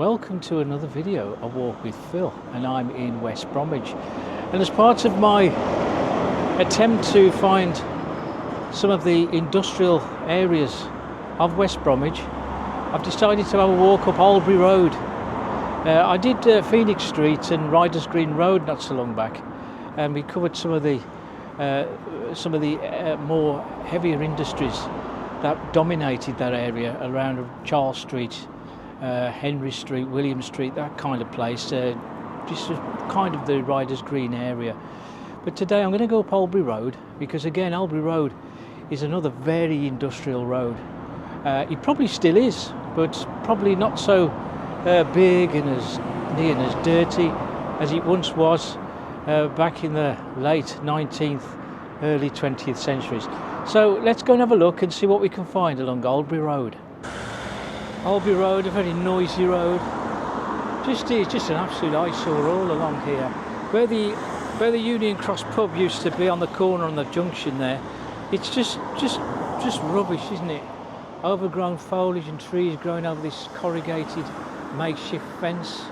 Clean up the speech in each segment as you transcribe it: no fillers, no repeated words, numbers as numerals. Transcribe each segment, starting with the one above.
welcome to another video, A Walk with Phil, and I'm in West Bromwich. And as part of my attempt to find some of the industrial areas of West Bromwich, I've decided to have a walk up Oldbury Road. I did Phoenix Street and Riders Green Road not so long back, and we covered some of the more heavier industries that dominated that area around Charles Street, Henry Street, William Street, that kind of place, just kind of the Riders Green area. But today I'm going to go up Oldbury Road because, again, Oldbury Road is another very industrial road. It probably still is, but probably not so big and as near and as dirty as it once was back in the late 19th, early 20th centuries. So let's go and have a look and see what we can find along Oldbury Road. Oldbury Road, a very noisy road. Just an absolute eyesore all along here. Where the Union Cross pub used to be on the corner on the junction there, it's just rubbish, isn't it? Overgrown foliage and trees growing over this corrugated makeshift fence.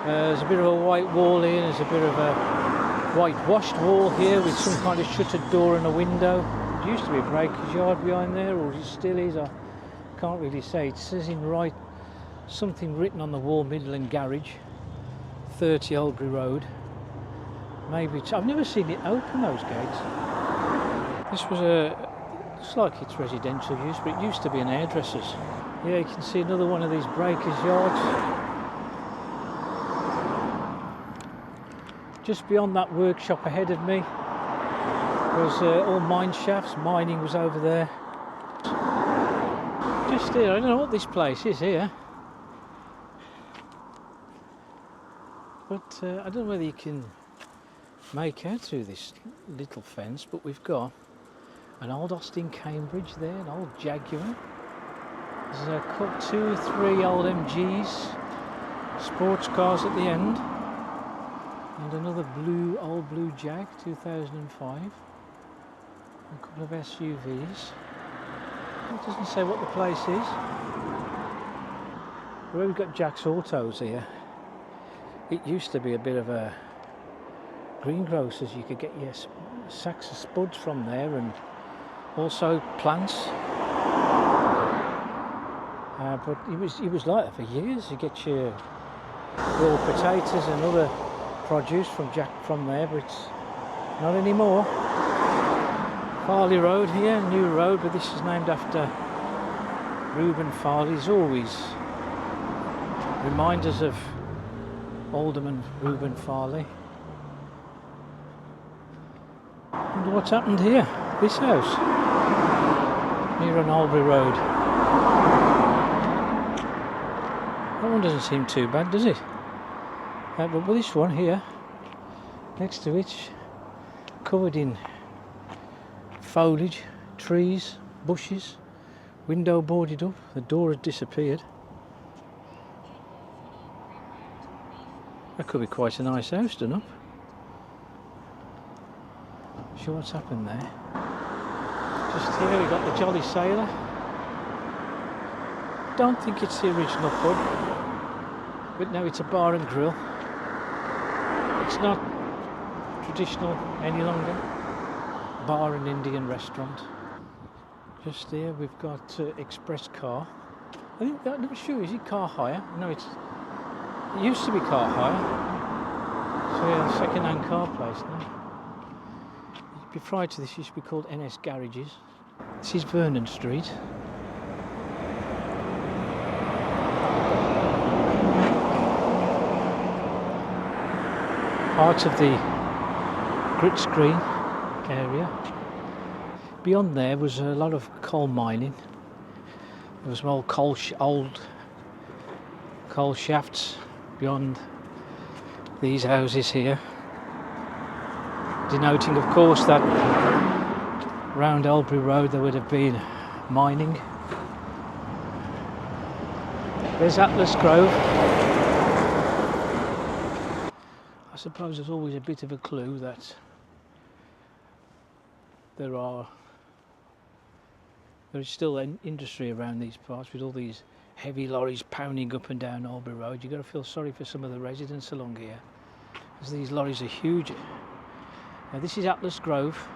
There's a bit of a white wall here, there's a bit of a whitewashed wall here with some kind of shuttered door and a window. There used to be a breaker's yard behind there, or it still is, I can't really say. It says in right something written on the wall, Midland Garage, 30 Oldbury Road. Maybe I've never seen it open, those gates. This was looks like it's residential use, but it used to be an hairdresser's. Yeah, you can see another one of these breakers' yards. Just beyond that workshop ahead of me was all mine shafts. Mining was over there. Just here, I don't know what this place is here, but I don't know whether you can make out through this little fence, but we've got an old Austin Cambridge there, an old Jaguar. There's a 2, 3 old MGs, sports cars at the end, and another old blue Jag 2005, a couple of SUVs. It doesn't say what the place is. Where we've got Jack's Autos here, it used to be a bit of a greengrocers. You could get your sacks of spuds from there, and also plants. But it was like that for years. You get your raw potatoes and other produce from Jack from there, but it's not anymore. Farley Road here, new road, but this is named after Reuben Farley. He's always reminders of Alderman Reuben Farley. And what's happened here? This house here on Oldbury Road. That one doesn't seem too bad, does it? But this one here, next to it, covered in foliage, trees, bushes, window boarded up, the door has disappeared. That could be quite a nice house done up. Sure what's happened there. Just here we've got the Jolly Sailor. Don't think it's the original pub, but no, it's a bar and grill. It's not traditional any longer. Bar and Indian restaurant. Just here we've got Express Car. I think that, I'm not sure, is it car hire? No, it used to be car hire. So yeah, second-hand car place now. Prior to this, used to be called NS Garages. This is Vernon Street. Part of the Grits Green area. Beyond there was a lot of coal mining. There was some old coal shafts beyond these houses here, denoting, of course, that round Oldbury Road there would have been mining. There's Atlas Grove. I suppose there's always a bit of a clue that there is still an industry around these parts with all these heavy lorries pounding up and down Albury Road. You've got to feel sorry for some of the residents along here, because these lorries are huge. Now this is Atlas Grove.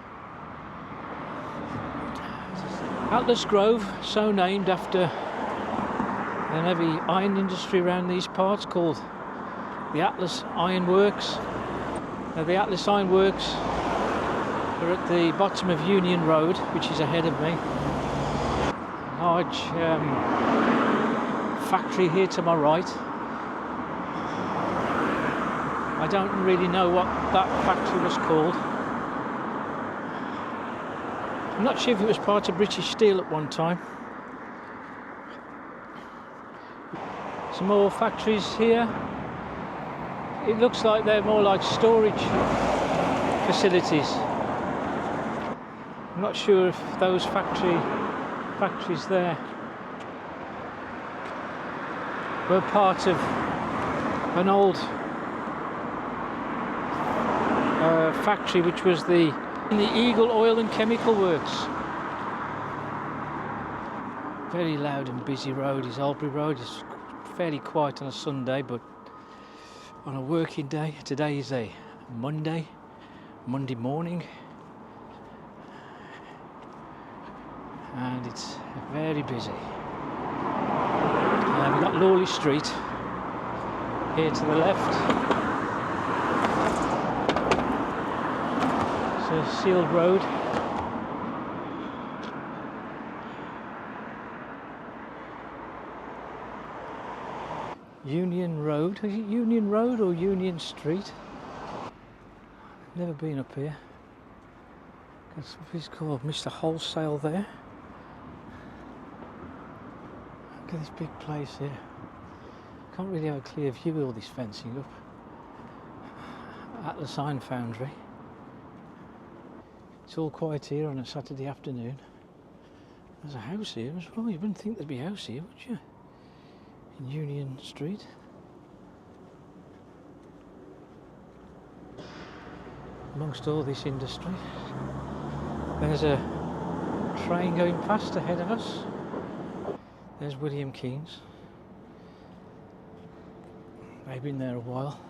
Atlas Grove, so named after an heavy iron industry around these parts called the Atlas Iron Works. Now the Atlas Iron Works are at the bottom of Union Road, which is ahead of me. Large factory here to my right. I don't really know what that factory was called. I'm not sure if it was part of British Steel at one time. Some more factories here. It looks like they're more like storage facilities. I'm not sure if those factories there were part of an old factory which was in the Eagle Oil and Chemical Works. Very loud and busy road is Albury Road. It's fairly quiet on a Sunday, but on a working day, today is a Monday morning, and it's very busy. We've got Lawley Street here to the left. It's a sealed road. Union Road. Is it Union Road or Union Street? Never been up here. It's called Mr. Wholesale there. Look at this big place here. Can't really have a clear view with all this fencing up. Atlas Iron Foundry. It's all quiet here on a Saturday afternoon. There's a house here as well. You wouldn't think there'd be a house here, would you? In Union Street. Amongst all this industry, there's a train going past ahead of us. There's William Keynes. They've been there a while.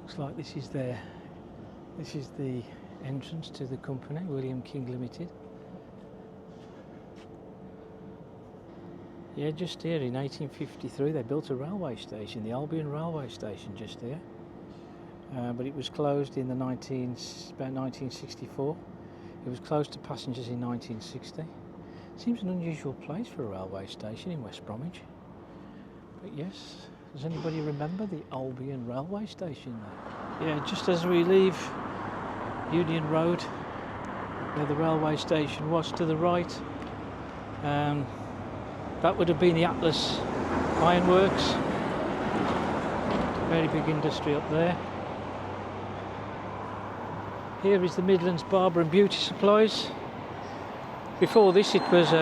Looks like this is the entrance to the company, William King Limited. Yeah, just here in 1853 they built a railway station, the Albion Railway Station, just here. But it was closed in about 1964. It was closed to passengers in 1960. Seems an unusual place for a railway station in West Bromwich. But yes, does anybody remember the Albion Railway Station there? Yeah, just as we leave Union Road, where the railway station was to the right, that would have been the Atlas Iron Works. Very big industry up there. Here is the Midlands Barber and Beauty Supplies. Before this it was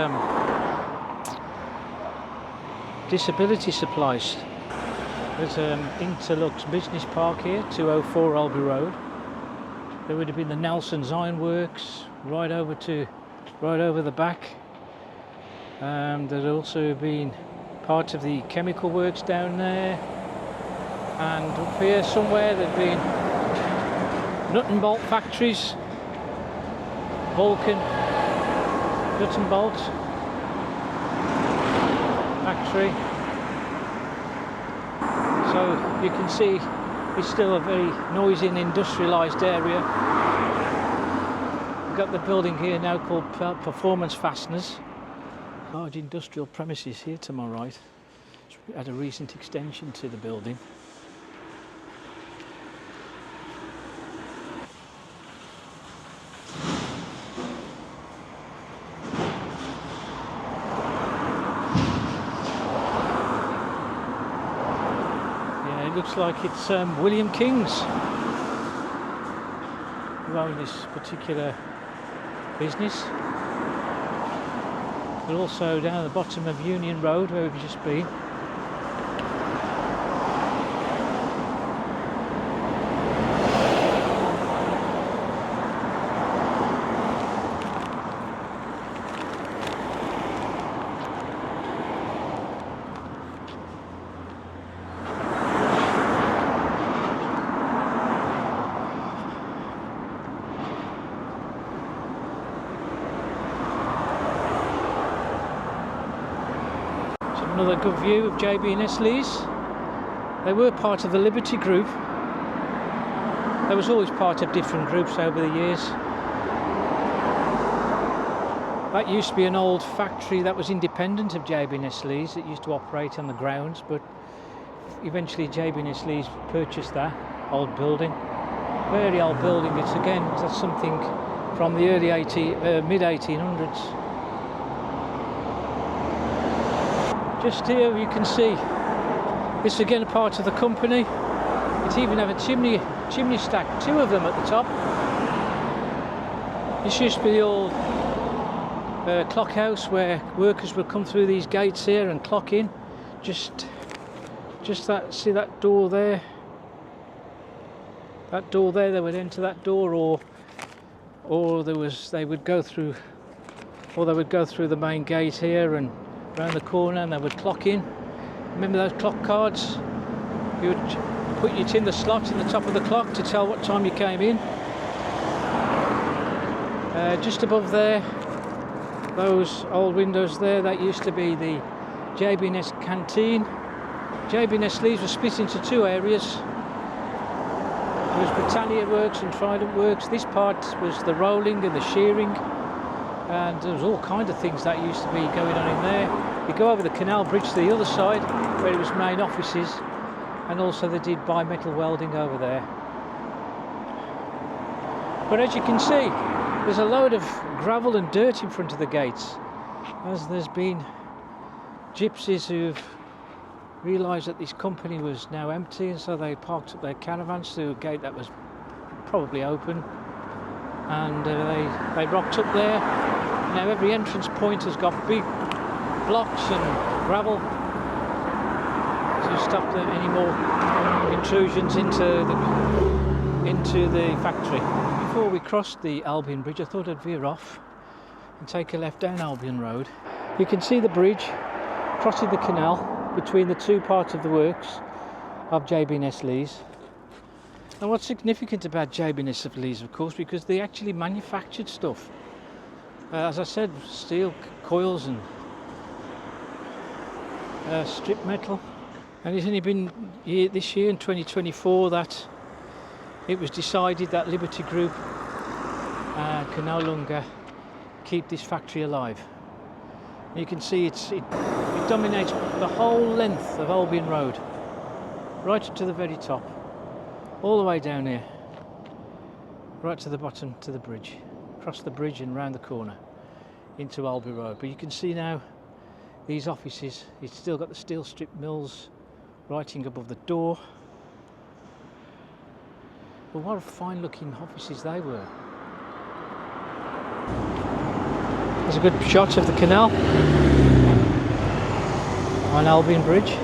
disability supplies. There's Interlux Business Park here, 204 Albury Road. There would have been the Nelson's Iron Works right over the back. There'd also been part of the chemical works down there, and up here somewhere there'd been nut and bolt factories, Vulcan nut and bolt factory. So you can see it's still a very noisy and industrialised area. We've got the building here now called Performance Fasteners. Large industrial premises here to my right. It's had a recent extension to the building. Yeah, it looks like it's William King's who own this particular business. But also down at the bottom of Union Road, where we've just been. Another good view of JB&S Lees. They were part of the Liberty Group. They was always part of different groups over the years. That used to be an old factory that was independent of JB&S Lees. It used to operate on the grounds, but eventually JB&S Lees purchased that old building. Very old building. It's again, that's something from the early mid 1800s. Just here you can see this is again a part of the company. It even have a chimney stack, 2 of them at the top. This used to be the old clock house where workers would come through these gates here and clock in. Just that, see that door there? That door there, they would enter that door, or they would go through the main gate here and round the corner, and they would clock in. Remember those clock cards? You would put it in the slot in the top of the clock to tell what time you came in. Just above there, those old windows there, that used to be the JB&S canteen. JB&S Lees was split into 2 areas. There was Britannia Works and Trident Works. This part was the rolling and the shearing, and there was all kind of things that used to be going on in there. You go over the canal bridge to the other side where it was main offices, and also they did bimetal welding over there. But as you can see, there's a load of gravel and dirt in front of the gates, as there's been gypsies who've realised that this company was now empty, and so they parked up their caravans through a gate that was probably open, and they rocked up there. Now every entrance point has got big blocks and gravel to stop any more intrusions into the factory. Before we crossed the Albion Bridge, I thought I'd veer off and take a left down Albion Road. You can see the bridge crossing the canal between the 2 parts of the works of JB&S Lees. And what's significant about JB&S Lees, of course, because they actually manufactured stuff. As I said, steel coils and strip metal. And it's only been this year in 2024 that it was decided that Liberty Group can no longer keep this factory alive. You can see it dominates the whole length of Albion Road, right up to the very top, all the way down here, right to the bottom, to the bridge, across the bridge and round the corner into Albion Road. But you can see now these offices, it's still got the steel strip mills writing above the door. But what fine looking offices they were. There's a good shot of the canal on Albion Bridge.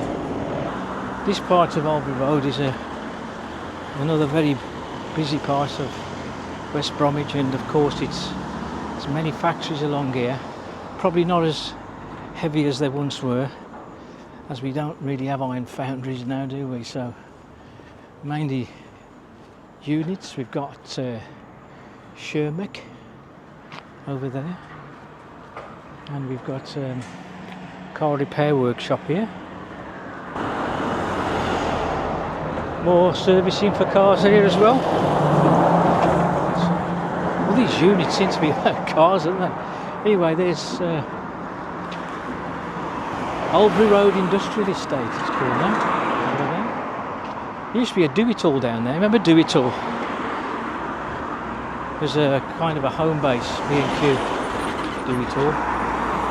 This part of Albion Road is another very busy part of West Bromwich, and of course there's many factories along here, probably not as heavy as they once were, as we don't really have iron foundries now, do we? So mainly units. We've got Shermick over there, and we've got car repair workshop here. More servicing for cars here as well. All these units seem to be about cars, aren't they? Anyway, there's Oldbury Road Industrial Estate, it's called now. Over there. There used to be a do-it-all down there. Remember do-it-all? There's a kind of a home base, B&Q do-it-all,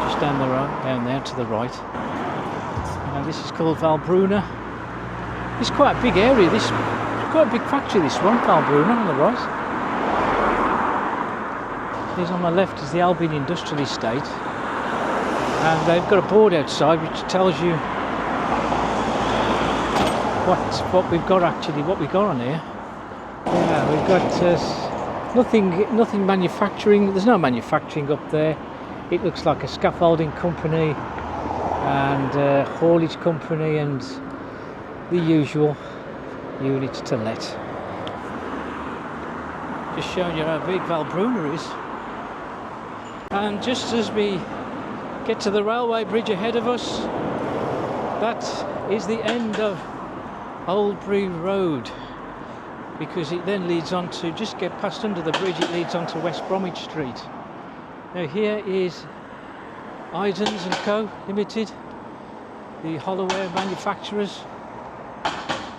just down the road, down there to the right. And this is called Valbruna. It's quite a big area. This quite a big factory. This one, Valbruna, on the right. Here's on the left is the Albion Industrial Estate, and they've got a board outside which tells you what we've got actually, what we got on here. Yeah, we've got nothing manufacturing. There's no manufacturing up there. It looks like a scaffolding company and a haulage company and the usual units to let. Just showing you how big Valbruna is. And just as we get to the railway bridge ahead of us, that is the end of Oldbury Road, because it then leads on to, just get past under the bridge, it leads on to West Bromwich Street. Now here is Izons and Co Limited, the hollowware manufacturers.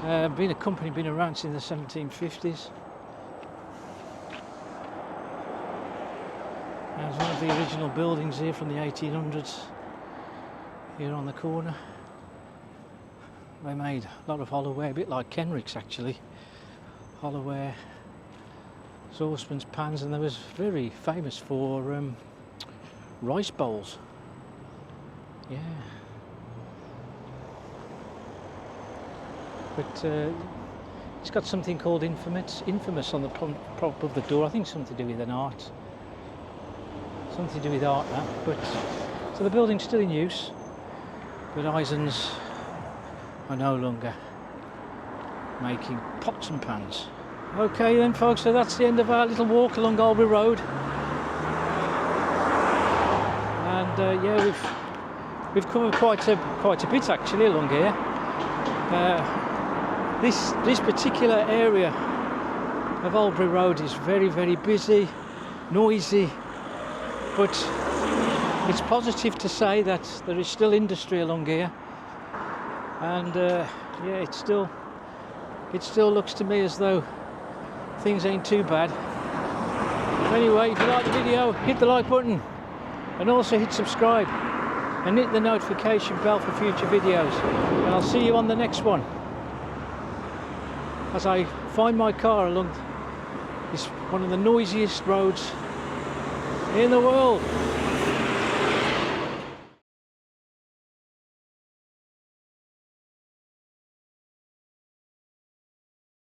Been a company, been around since the 1750s. There's one of the original buildings here from the 1800s, here on the corner. They made a lot of hollowware, a bit like Kenrick's actually. Hollowware, saucepans, pans, and they was very famous for rice bowls. Yeah. But it's got something called infamous on the prop of the door. I think something to do with an art. Something to do with art, that. But so the building's still in use, but Izons are no longer making pots and pans. Okay then, folks. So that's the end of our little walk along Oldbury Road. And yeah, we've covered quite a bit actually along here. This particular area of Oldbury Road is very, very busy, noisy, but it's positive to say that there is still industry along here, and yeah, it still looks to me as though things ain't too bad. Anyway, if you like the video, hit the like button and also hit subscribe and hit the notification bell for future videos, and I'll see you on the next one as I find my car along this one of the noisiest roads in the world.